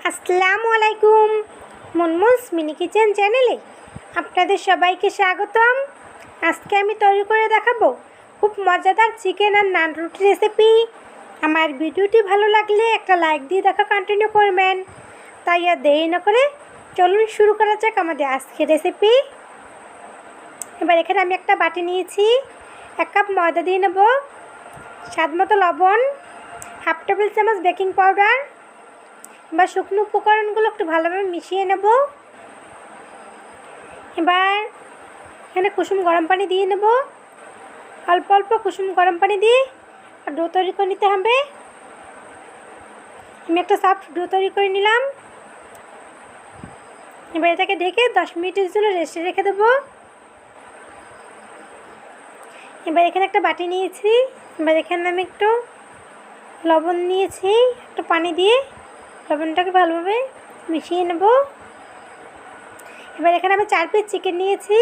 আসসালামু আলাইকুম। মুনমুনস mini kitchen চ্যানেলে আপনাদের সবাইকে স্বাগতম। আজকে আমি তৈরি করে দেখাবো খুব মজাদার চিকেন আর নান রুটি রেসিপি। আমার ভিডিওটি ভালো লাগলে একটা লাইক দিয়ে দেখা কন্টিনিউ করবেন। তাই আর দেরি না করে চলুন শুরু করা যাক আমাদের আজকের রেসিপি। এবার এখানে আমি একটা বাটি নিয়েছি, 1 কাপ ময়দা দিয়ে নেব, স্বাদ মতো লবণ, হাফ টেবিল চামচ বেকিং পাউডার বা শুকনো উপকরণগুলো একটু ভালোভাবে মিশিয়ে নেব। এবার এখানে কুসুম গরম পানি দিয়ে নেব, অল্প অল্প কুসুম গরম পানি দিয়ে ডো তৈরি করে নিতে হবে। আমি একটা সফট ডো তৈরি করে নিলাম। এবার এটাকে ঢেকে 10 মিনিটের জন্য রেস্টে রেখে দেবো। এবার এখানে একটা বাটি নিয়েছি, এবার এখানে আমি একটু লবণ নিয়েছি, একটু পানি দিয়ে লবণটাকে ভালোভাবে মিশিয়ে নেব। এবার এখানে আমি 4 পিস চিকেন নিয়েছি,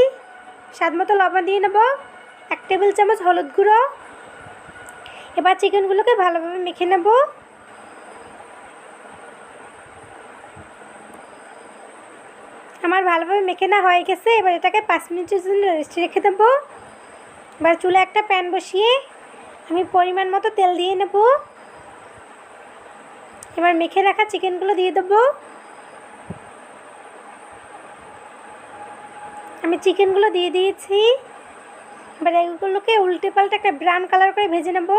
স্বাদ মতো লবণ দিয়ে নেব, 1 টেবিল চামচ হলুদ গুঁড়ো। এবার চিকেনগুলোকে ভালোভাবে মেখে নেব। আমার ভালোভাবে মেখে না হয়ে গেছে, এবার এটাকে 5 মিনিটের জন্য রেস্টে রেখে দেব। এবার চুলে একটা প্যান বসিয়ে আমি পরিমাণ মতো তেল দিয়ে নেব। এবার মেখে রাখা চিকেনগুলো দিয়ে দেবো। আমি চিকেনগুলো দিয়ে দিয়েছি। এবার এগুলোকে উল্টে পাল্টে একটা ব্রাউন কালার করে ভেজে নেব।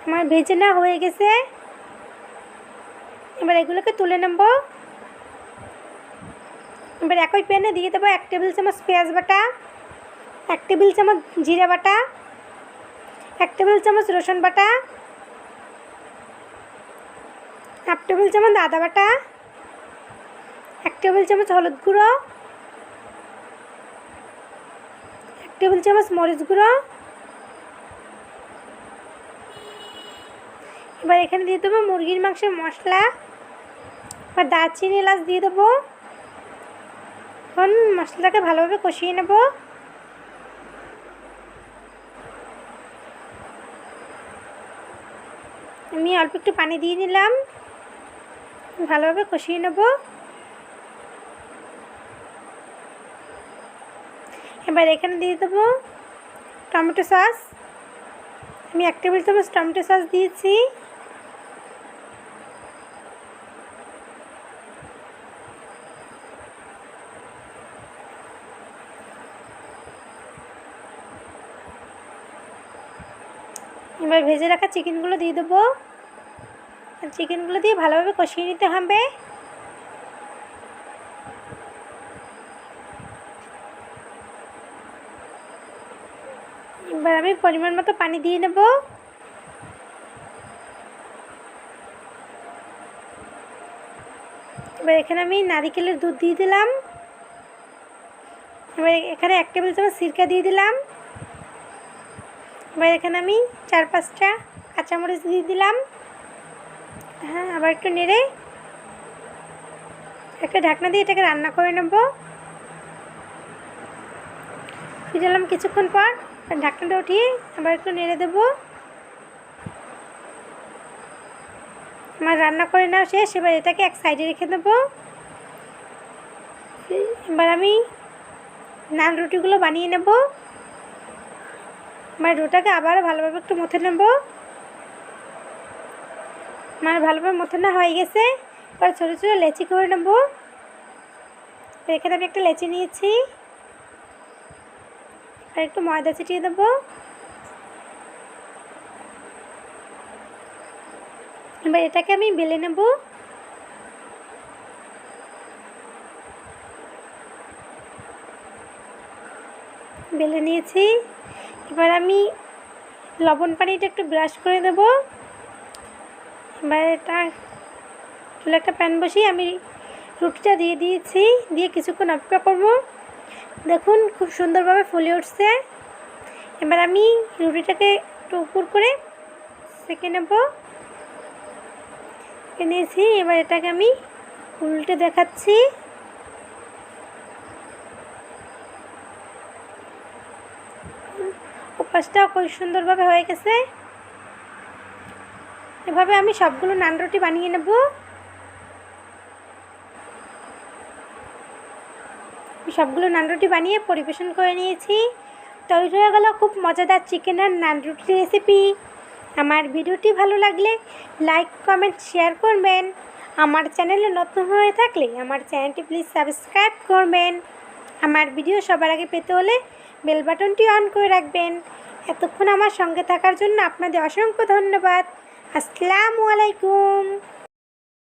আমার ভেজে না হয়ে গেছে, এবার এগুলোকে তুলে নেব। এবার একই প্যানে দিয়ে দেবো 1 টেবিল চামচ পেঁয়াজ বাটা, 1 টেবিল চামচ জিরা বাটা, 1 টেবিল চামচ রসুন বাটা, 1 টেবিল চামচ আদা বাটা, 1 টেবিল চামচ হলুদ গুঁড়ো, 1 টেবিল চামচ মরিচ গুঁড়ো। এবার এখানে দিয়ে দেবো মুরগির মাংসের মশলা, এবার দারচিনি এলাচ দিয়ে দেবো। এখন মশলাটাকে ভালোভাবে কষিয়ে নেব। আমি অল্প একটু পানি দিয়ে নিলাম, ভালোভাবে কষিয়ে নেব। এবার এখানে দিয়ে দেবো টমেটো সস। আমি 1 টেবিল চামচ টমেটো সস দিয়েছি। এবার ভেজে রাখা চিকেনগুলো দিয়ে দেবো। চিকেনগুলো দিয়ে ভালোভাবে কষিয়ে নিতে হবে। এবার আমি পরিমাণ মতো পানি দিয়ে নেব। এবার এখানে আমি নারকেলের দুধ দিয়ে দিলাম। এবার এখানে 1 টেবিল চামচ সিরকা দিয়ে দিলাম। এবার এখানে আমি 4-5টা কাঁচামরিচ দিয়ে দিলাম। হ্যাঁ, আবার একটু নেড়ে একটা ঢাকনা দিয়ে এটাকে রান্না করে নেব। ফিরে এলাম কিছুক্ষণ পর, ঢাকনাটা উঠিয়ে আবার একটু নেড়ে দেব। আমার রান্না করে নেওয়া শেষ, এবার এটাকে এক সাইডে রেখে দেব। এবার আমি নান রুটিগুলো বানিয়ে নেব। আমার ডোটাকে আবার ভালোভাবে একটু মথে নেব। আমার ভালোভাবে মথে না হয়ে গেছে, এবার ছোটো ছোটো লেচি করে নেব। এখানে আমি একটা লেচি নিয়েছি, আর একটু ময়দা ছিটিয়ে দেবো। এবার এটাকে আমি বেলে নেব। বেলে নিয়েছি। এবার আমি লবণ পানিটা একটু ব্রাশ করে দেব। এবার এটা চুলে একটা প্যান বসিয়ে আমি রুটিটা দিয়ে দিয়েছি, দিয়ে কিছুক্ষণ অপেক্ষা করব। দেখুন খুব সুন্দরভাবে ফুলে উঠছে। এবার আমি রুটিটাকে একটু উপর করে সেঁকে নেব। নিয়েছি, এবার এটাকে আমি উল্টে দেখাচ্ছি। ওপাশটাও খুব সুন্দরভাবে হয়ে গেছে। এভাবে আমি সবগুলো নান রুটি বানিয়ে নেব। সবগুলো নান রুটি বানিয়ে পরিবেশন করে নিয়েছি। তৈরি হয়ে গেল খুব মজাদার চিকেন আর নান রুটি রেসিপি। আমার ভিডিওটি ভালো লাগলে লাইক কমেন্ট শেয়ার করবেন। আমার চ্যানেলে নতুন হয়ে থাকলে আমার চ্যানেলটি প্লিজ সাবস্ক্রাইব করবেন। আমার ভিডিও সবার আগে পেতে হলে বেল বাটনটি অন করে রাখবেন। এতক্ষণ আমার সঙ্গে থাকার জন্য আপনাদের অসংখ্য ধন্যবাদ। আসসালামু আলাইকুম।